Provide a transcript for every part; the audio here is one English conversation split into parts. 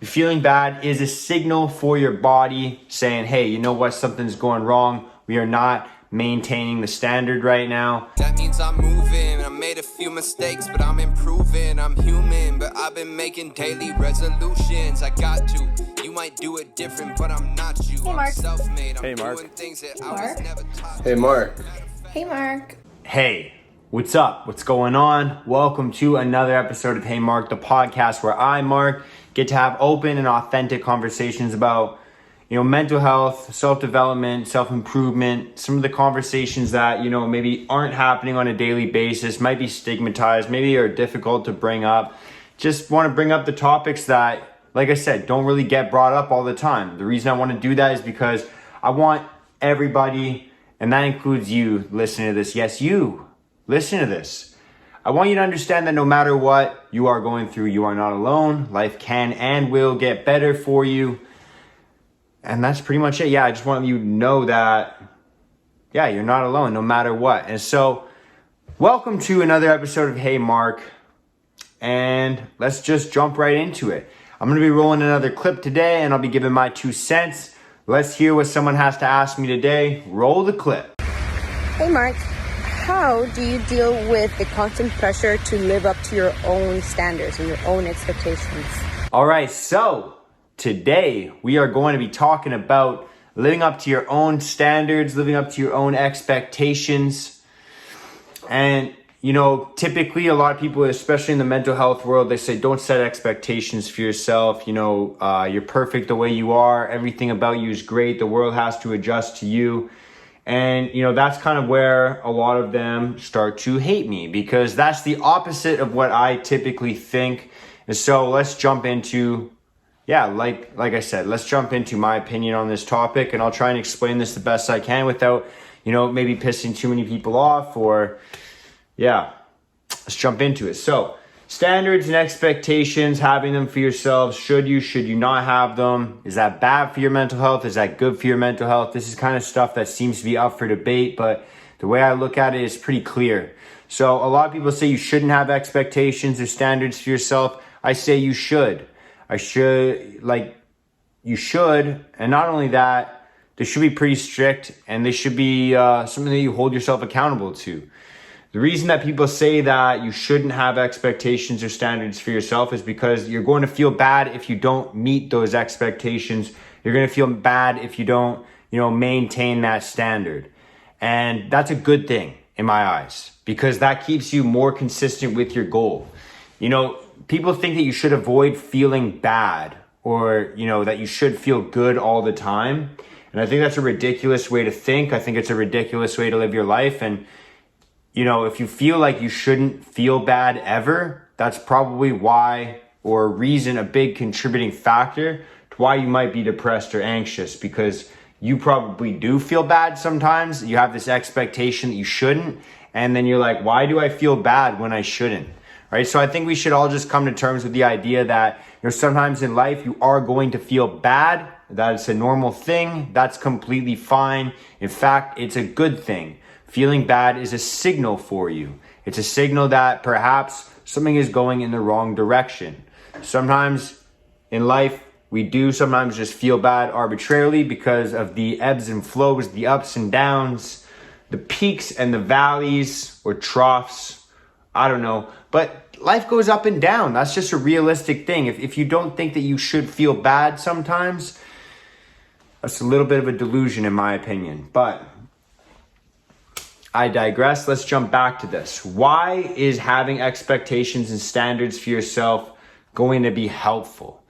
Feeling bad is a signal for your body saying, hey, you know what, something's going wrong. We are not maintaining the standard right now. That means I'm moving. I made a few mistakes, but I'm improving. I'm human, but I've been making daily resolutions. I got to. You might do it different, but I'm not you. Hey, Mark. I'm self-made. I'm Hey, Mark. doing things that I Mark. was never taught. Hey, Mark. Hey, Mark. Hey, what's up? What's going on? Welcome to another episode of Hey Mark, the podcast where I, Mark, get to have open and authentic conversations about, mental health, self-development, self-improvement, some of the conversations that, maybe aren't happening on a daily basis, might be stigmatized, maybe are difficult to bring up. Just want to bring up the topics that, like I said, don't really get brought up all the time. The reason I want to do that is because I want everybody, and that includes you listening to this. Yes, you listen to this. I want you to understand that no matter what you are going through, you are not alone. Life can and will get better for you. And that's pretty much it. Yeah, I just want you to know that, you're not alone no matter what. And so, welcome to another episode of Hey Mark. And let's just jump right into it. I'm going to be rolling another clip today and I'll be giving my 2 cents. Let's hear what someone has to ask me today. Roll the clip. Hey Mark, how do you deal with the constant pressure to live up to your own standards and your own expectations? All right, so today we are going to be talking about living up to your own standards, living up to your own expectations. And, typically a lot of people, especially in the mental health world, they say don't set expectations for yourself. You're perfect the way you are. Everything about you is great. The world has to adjust to you. And, that's kind of where a lot of them start to hate me because that's the opposite of what I typically think. And so let's jump into, like I said, let's jump into my opinion on this topic. And I'll try and explain this the best I can without, maybe pissing too many people off or, let's jump into it. So standards and expectations, having them for yourselves. Should you not have them? Is that bad for your mental health? Is that good for your mental health? This is kind of stuff that seems to be up for debate, but the way I look at it is pretty clear. So a lot of people say you shouldn't have expectations or standards for yourself. I say you should. You should. And not only that, they should be pretty strict and they should be something that you hold yourself accountable to. The reason that people say that you shouldn't have expectations or standards for yourself is because you're going to feel bad if you don't meet those expectations. You're going to feel bad if you don't, maintain that standard. And that's a good thing in my eyes because that keeps you more consistent with your goal. People think that you should avoid feeling bad or, that you should feel good all the time. And I think that's a ridiculous way to think. I think it's a ridiculous way to live your life. And if you feel like you shouldn't feel bad ever, that's probably why, or a reason, a big contributing factor to why you might be depressed or anxious, because you probably do feel bad sometimes. You have this expectation that you shouldn't, and then you're like, why do I feel bad when I shouldn't? Right? So I think we should all just come to terms with the idea that, sometimes in life you are going to feel bad. That's a normal thing. That's completely fine. In fact, it's a good thing. Feeling bad is a signal for you. It's a signal that perhaps something is going in the wrong direction. Sometimes in life, we do sometimes just feel bad arbitrarily because of the ebbs and flows, the ups and downs, the peaks and the valleys or troughs. I don't know. But life goes up and down. That's just a realistic thing. If you don't think that you should feel bad sometimes, that's a little bit of a delusion in my opinion. But I digress. Let's jump back to this. Why is having expectations and standards for yourself going to be helpful?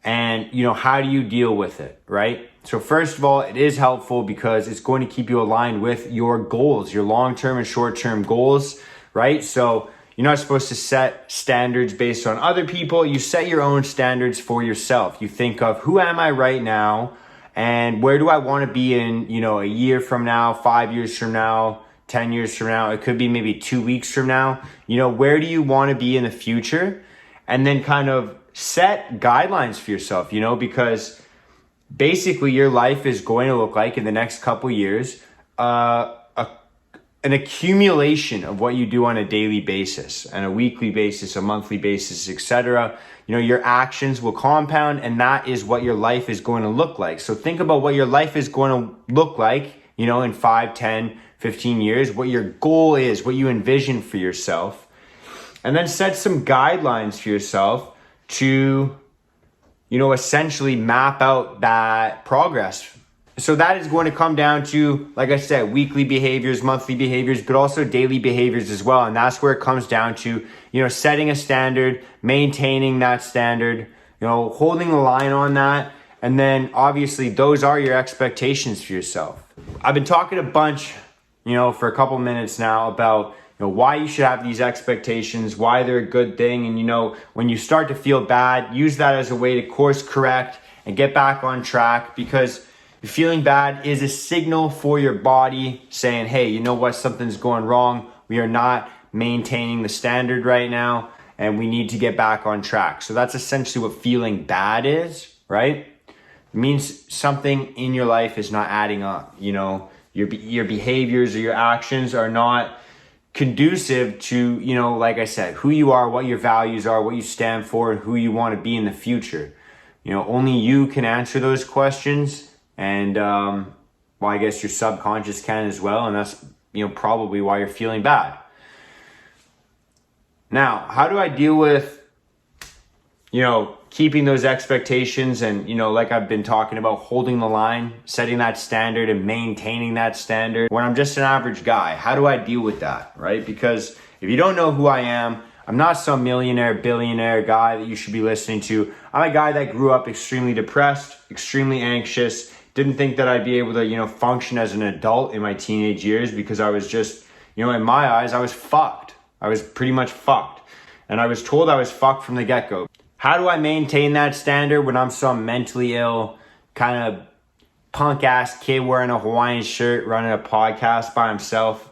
And, how do you deal with it, right? So first of all, it is helpful because it's going to keep you aligned with your goals, your long-term and short-term goals, right? So you're not supposed to set standards based on other people. You set your own standards for yourself. You think of who am I right now? And where do I want to be in, a year from now, 5 years from now, 10 years from now? It could be maybe 2 weeks from now. Where do you want to be in the future? And then kind of set guidelines for yourself, because basically your life is going to look like in the next couple years, an accumulation of what you do on a daily basis and a weekly basis, a monthly basis, etc. Your actions will compound, and that is what your life is going to look like. So think about what your life is going to look like, in 5, 10, 15 years, what your goal is, what you envision for yourself, and then set some guidelines for yourself to, essentially map out that progress. So that is going to come down to, like I said, weekly behaviors, monthly behaviors, but also daily behaviors as well. And that's where it comes down to, setting a standard, maintaining that standard, holding the line on that. And then obviously those are your expectations for yourself. I've been talking a bunch, for a couple minutes now about, why you should have these expectations, why they're a good thing. And, when you start to feel bad, use that as a way to course correct and get back on track, because feeling bad is a signal for your body saying, hey, you know what, something's going wrong. We are not maintaining the standard right now, and we need to get back on track. So that's essentially what feeling bad is, right? It means something in your life is not adding up. Your behaviors or your actions are not conducive to, like I said, who you are, what your values are, what you stand for, and who you want to be in the future. Only you can answer those questions. And, I guess your subconscious can as well. And that's, probably why you're feeling bad. Now, how do I deal with, keeping those expectations and, like I've been talking about, holding the line, setting that standard and maintaining that standard when I'm just an average guy? How do I deal with that, right? Because if you don't know who I am, I'm not some millionaire, billionaire guy that you should be listening to. I'm a guy that grew up extremely depressed, extremely anxious, didn't think that I'd be able to, function as an adult in my teenage years, because I was just, in my eyes, I was fucked. I was pretty much fucked. And I was told I was fucked from the get-go. How do I maintain that standard when I'm some mentally ill, kind of punk-ass kid wearing a Hawaiian shirt, running a podcast by himself?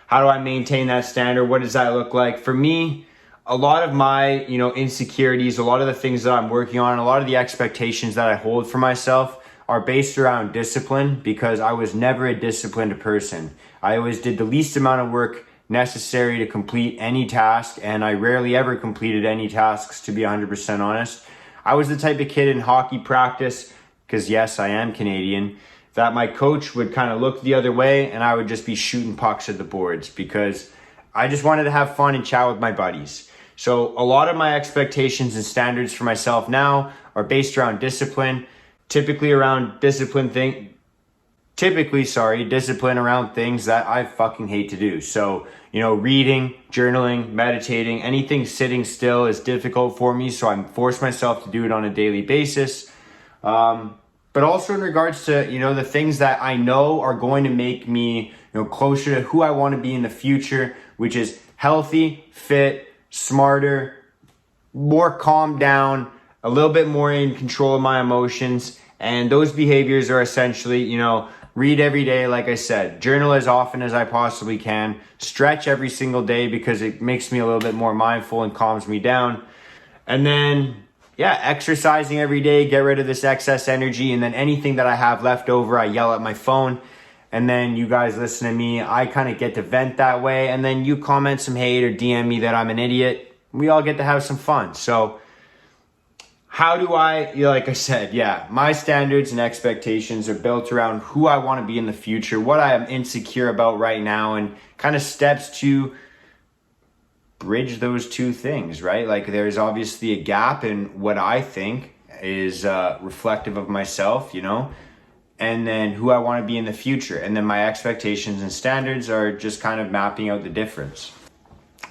How do I maintain that standard? What does that look like? For me, a lot of my, insecurities, a lot of the things that I'm working on, a lot of the expectations that I hold for myself are based around discipline, because I was never a disciplined person. I always did the least amount of work necessary to complete any task, and I rarely ever completed any tasks, to be 100% honest. I was the type of kid in hockey practice, because yes, I am Canadian, that my coach would kind of look the other way and I would just be shooting pucks at the boards, because I just wanted to have fun and chat with my buddies. So a lot of my expectations and standards for myself now are based around discipline, typically discipline around things that I fucking hate to do. So, reading, journaling, meditating, anything sitting still is difficult for me. So I force myself to do it on a daily basis. But also in regards to, the things that I know are going to make me, closer to who I want to be in the future, which is healthy, fit, smarter, more calmed down, a little bit more in control of my emotions. And those behaviors are essentially, read every day, like I said, journal as often as I possibly can, stretch every single day because it makes me a little bit more mindful and calms me down. And then, exercising every day, get rid of this excess energy. And then anything that I have left over, I yell at my phone. And then you guys listen to me. I kind of get to vent that way. And then you comment some hate or DM me that I'm an idiot. We all get to have some fun. So how do I, like I said, my standards and expectations are built around who I want to be in the future, what I am insecure about right now, and kind of steps to bridge those two things, right? Like there's obviously a gap in what I think is reflective of myself, and then who I want to be in the future. And then my expectations and standards are just kind of mapping out the difference.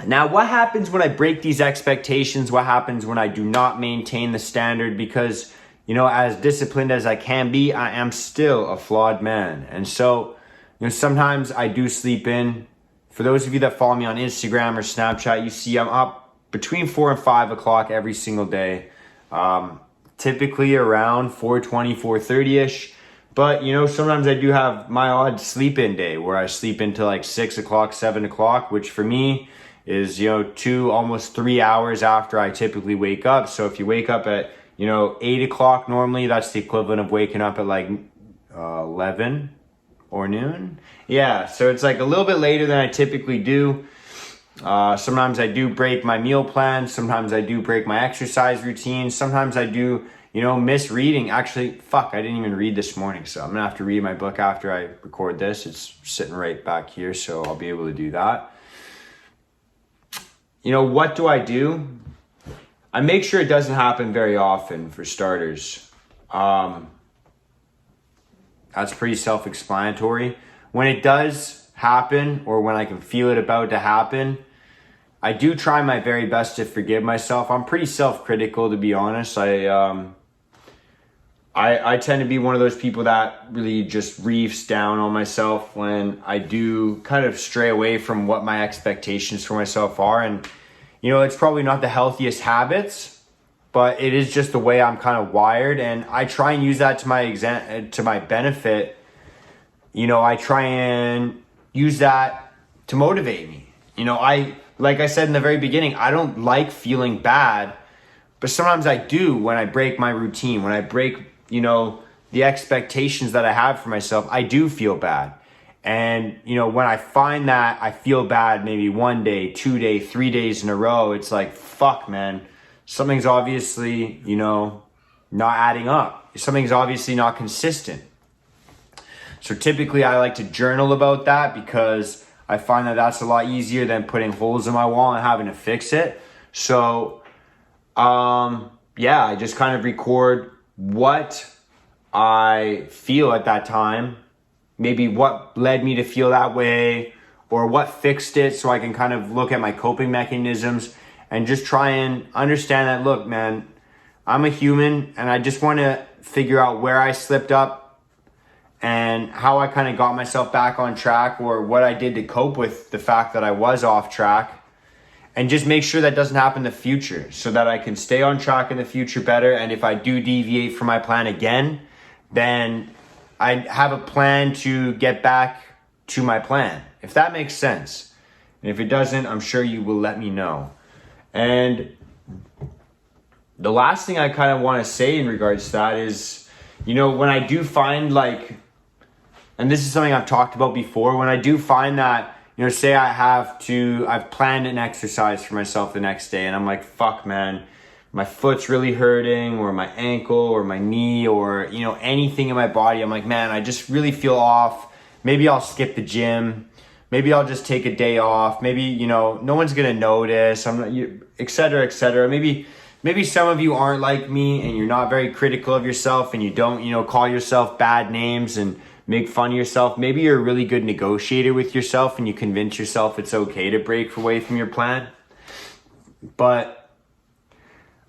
Now, what happens when I break these expectations? What happens when I do not maintain the standard? Because, as disciplined as I can be, I am still a flawed man. And so, sometimes I do sleep in. For those of you that follow me on Instagram or Snapchat, you see I'm up between 4 and 5 o'clock every single day. Typically around 4:20, 4:30-ish. But, sometimes I do have my odd sleep-in day where I sleep into like 6 o'clock, 7 o'clock, which for me is, 2, almost 3 hours after I typically wake up. So if you wake up at, 8 o'clock normally, that's the equivalent of waking up at like 11, or noon. Yeah, so it's like a little bit later than I typically do. Sometimes I do break my meal plan. Sometimes I do break my exercise routine. Sometimes I do, miss reading. Actually, fuck, I didn't even read this morning. So I'm going to have to read my book after I record this. It's sitting right back here, so I'll be able to do that. What do? I make sure it doesn't happen very often, for starters. That's pretty self-explanatory. When it does happen, or when I can feel it about to happen, I do try my very best to forgive myself. I'm pretty self-critical, to be honest. I tend to be one of those people that really just reefs down on myself when I do kind of stray away from what my expectations for myself are. And, it's probably not the healthiest habits, but it is just the way I'm kind of wired. And I try and use that to my benefit. I try and use that to motivate me. Like I said in the very beginning, I don't like feeling bad, but sometimes I do when I break my routine, when I break, the expectations that I have for myself, I do feel bad. And, when I find that I feel bad maybe 1 day, 2 days, 3 days in a row, it's like, fuck, man, something's obviously, not adding up. Something's obviously not consistent. So typically I like to journal about that because I find that that's a lot easier than putting holes in my wall and having to fix it. So, I just kind of record what I feel at that time, maybe what led me to feel that way, or what fixed it, so I can kind of look at my coping mechanisms and just try and understand that, look, man, I'm a human and I just want to figure out where I slipped up and how I kind of got myself back on track, or what I did to cope with the fact that I was off track, and just make sure that doesn't happen in the future so that I can stay on track in the future better. And if I do deviate from my plan again, then I have a plan to get back to my plan, if that makes sense. And if it doesn't, I'm sure you will let me know. And the last thing I kind of want to say in regards to that is, when I do find and this is something I've talked about before, when I do find that, say I've planned an exercise for myself the next day and I'm like, fuck, man, my foot's really hurting, or my ankle or my knee, or, anything in my body. I'm like, man, I just really feel off. Maybe I'll skip the gym. Maybe I'll just take a day off. Maybe, no one's going to notice. I'm not, et cetera, et cetera. Maybe some of you aren't like me and you're not very critical of yourself and you don't, call yourself bad names and make fun of yourself. Maybe you're a really good negotiator with yourself and you convince yourself it's okay to break away from your plan. But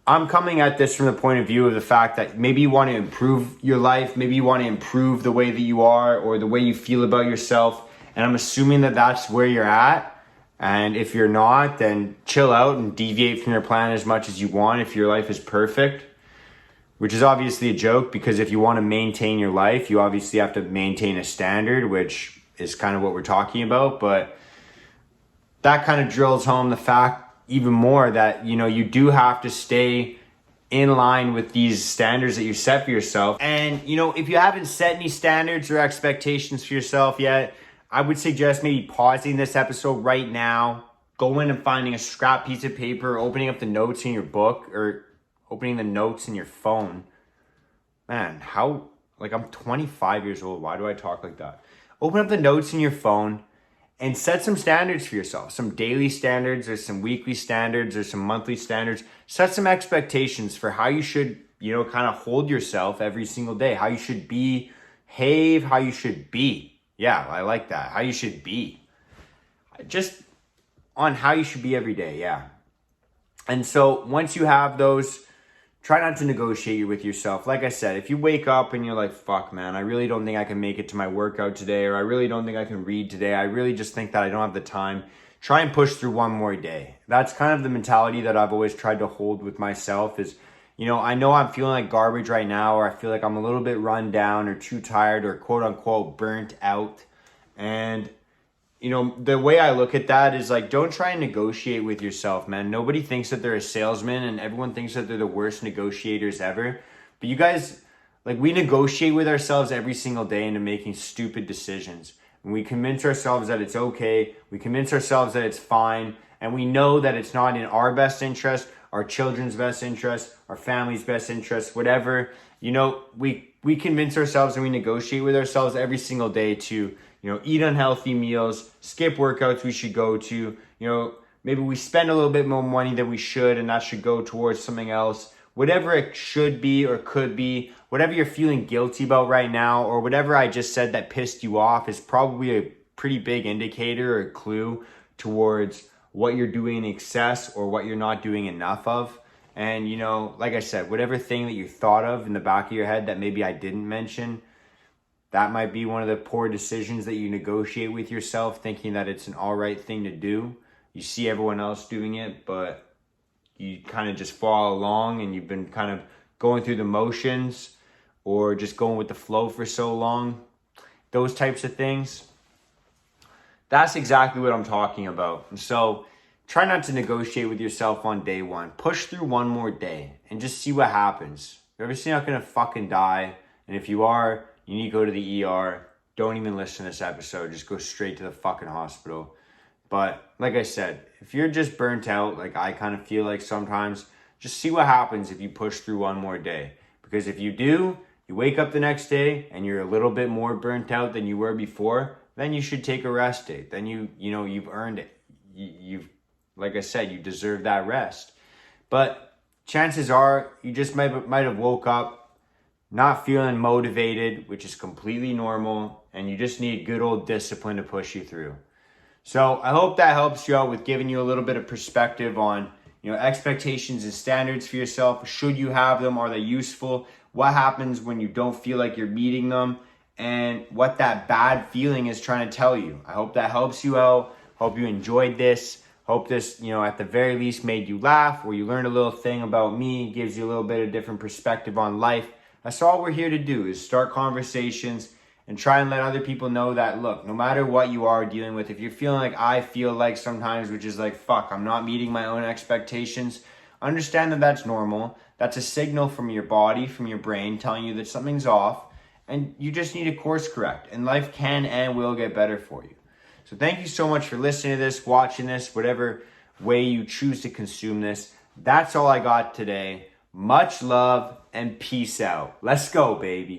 I'm coming at this from the point of view of the fact that maybe you want to improve your life. Maybe you want to improve the way that you are or the way you feel about yourself. And I'm assuming that that's where you're at. And if you're not, then chill out and deviate from your plan as much as you want if your life is perfect, which is obviously a joke, because if you want to maintain your life, you obviously have to maintain a standard, which is kind of what we're talking about. But that kind of drills home the fact even more that, you do have to stay in line with these standards that you set for yourself. And, if you haven't set any standards or expectations for yourself yet, I would suggest maybe pausing this episode right now, going and finding a scrap piece of paper, opening up the notes in your book, or opening the notes in your phone. Man, I'm 25 years old. Why do I talk like that? Open up the notes in your phone and set some standards for yourself. Some daily standards, or some weekly standards, or some monthly standards. Set some expectations for how you should, kind of hold yourself every single day. How you should behave, how you should be. Yeah, I like that. How you should be. Just on how you should be every day, yeah. And so once you have those, try not to negotiate with yourself. Like I said, if you wake up and you're like, fuck, man, I really don't think I can make it to my workout today, or I really don't think I can read today, I really just think that I don't have the time, try and push through one more day. That's kind of the mentality that I've always tried to hold with myself is, I know I'm feeling like garbage right now, or I feel like I'm a little bit run down or too tired or quote unquote burnt out. And, the way I look at that is like, don't try and negotiate with yourself, man. Nobody thinks that they're a salesman, and everyone thinks that they're the worst negotiators ever. But you guys Like, we negotiate with ourselves every single day into making stupid decisions. And we convince ourselves that it's okay. We convince ourselves that it's fine. And we know that it's not in our best interest, our children's best interest, our family's best interest, whatever. You know, we convince ourselves and we negotiate with ourselves every single day to, you know, eat unhealthy meals, skip workouts we should go to, you know, maybe we spend a little bit more money than we should and that should go towards something else. Whatever it should be or could be, whatever you're feeling guilty about right now, or whatever I just said that pissed you off is probably a pretty big indicator or clue towards what you're doing in excess or what you're not doing enough of. And, you know, like I said, whatever thing that you thought of in the back of your head that maybe I didn't mention, that might be one of the poor decisions that you negotiate with yourself, thinking that it's an all right thing to do. You see everyone else doing it, but you kind of just follow along and you've been kind of going through the motions or just going with the flow for so long. Those types of things. That's exactly what I'm talking about. And so try not to negotiate with yourself on day one. Push through one more day and just see what happens. You're obviously not going to fucking die. And if you are, you need to go to the ER. Don't even listen to this episode. Just go straight to the fucking hospital. But like I said, if you're just burnt out, like I kind of feel like sometimes, just see what happens if you push through one more day. Because if you do, you wake up the next day and you're a little bit more burnt out than you were before, then you should take a rest day. Then you've earned it. You've, like I said, you deserve that rest. But chances are you just might have woke up not feeling motivated, which is completely normal, and you just need good old discipline to push you through. So I hope that helps you out with giving you a little bit of perspective on, you know, expectations and standards for yourself. Should you have them? Are they useful? What happens when you don't feel like you're meeting them? And what that bad feeling is trying to tell you. I hope that helps you out. Hope you enjoyed this. Hope this, you know, at the very least made you laugh, or you learned a little thing about me, gives you a little bit of different perspective on life. That's all we're here to do, is start conversations and try and let other people know that, look, no matter what you are dealing with, if you're feeling like I feel like sometimes, which is like, fuck, I'm not meeting my own expectations, understand that that's normal. That's a signal from your body, from your brain, telling you that something's off, and you just need to course correct, and life can and will get better for you. So thank you so much for listening to this, watching this, whatever way you choose to consume this. That's all I got today. Much love and peace out. Let's go, baby.